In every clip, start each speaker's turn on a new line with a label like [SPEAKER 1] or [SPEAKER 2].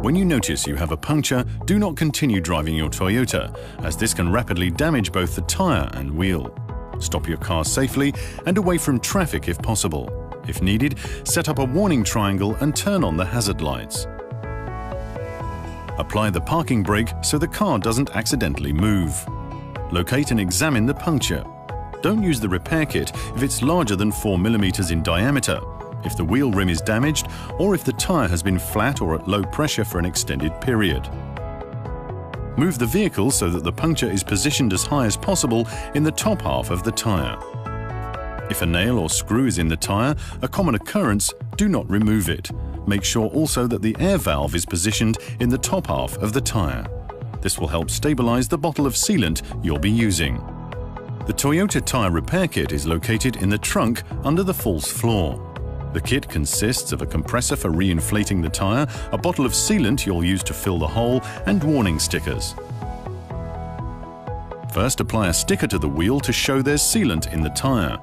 [SPEAKER 1] When you notice you have a puncture, do not continue driving your Toyota, as this can rapidly damage both the tyre and wheel. Stop your car safely and away from traffic if possible. If needed, set up a warning triangle and turn on the hazard lights. Apply the parking brake so the car doesn't accidentally move. Locate and examine the puncture. Don't use the repair kit if it's larger than 4 mm in diameter, if the wheel rim is damaged, or if the tyre has been flat or at low pressure for an extended period. Move the vehicle so that the puncture is positioned as high as possible in the top half of the tyre. If a nail or screw is in the tyre, a common occurrence, do not remove it. Make sure also that the air valve is positioned in the top half of the tyre. This will help stabilize the bottle of sealant you'll be using. The Toyota tyre repair kit is located in the trunk under the false floor. The kit consists of a compressor for re-inflating the tyre, a bottle of sealant you'll use to fill the hole, and warning stickers. First, apply a sticker to the wheel to show there's sealant in the tyre.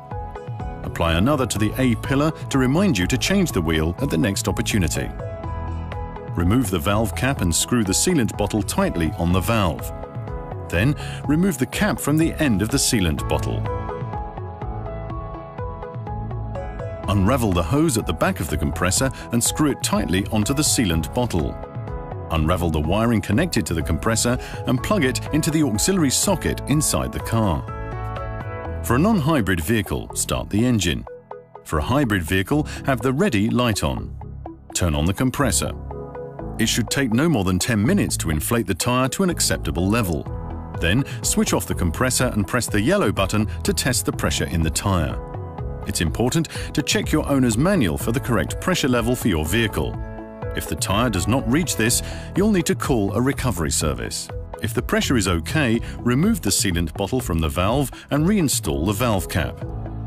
[SPEAKER 1] Apply another to the A pillar to remind you to change the wheel at the next opportunity. Remove the valve cap and screw the sealant bottle tightly on the valve. Then, remove the cap from the end of the sealant bottle. Unravel the hose at the back of the compressor and screw it tightly onto the sealant bottle. Unravel the wiring connected to the compressor and plug it into the auxiliary socket inside the car. For a non-hybrid vehicle, start the engine. For a hybrid vehicle, have the ready light on. Turn on the compressor. It should take no more than 10 minutes to inflate the tyre to an acceptable level. Then, switch off the compressor and press the yellow button to test the pressure in the tyre. It's important to check your owner's manual for the correct pressure level for your vehicle. If the tyre does not reach this, you'll need to call a recovery service. If the pressure is okay, remove the sealant bottle from the valve and reinstall the valve cap.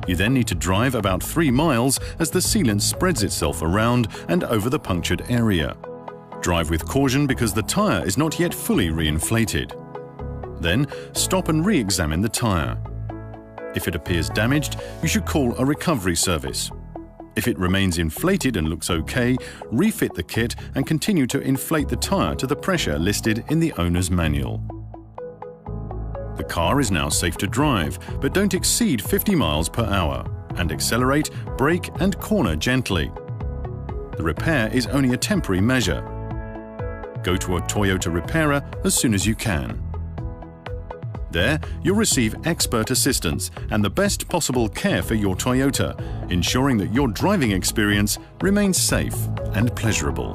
[SPEAKER 1] You then need to drive about 3 miles as the sealant spreads itself around and over the punctured area. Drive with caution because the tyre is not yet fully re-inflated. Then, stop and re-examine the tyre. If it appears damaged, you should call a recovery service. If it remains inflated and looks okay, refit the kit and continue to inflate the tyre to the pressure listed in the owner's manual. The car is now safe to drive, but don't exceed 50 miles per hour and accelerate, brake and corner gently. The repair is only a temporary measure. Go to a Toyota repairer as soon as you can. There, you'll receive expert assistance and the best possible care for your Toyota, ensuring that your driving experience remains safe and pleasurable.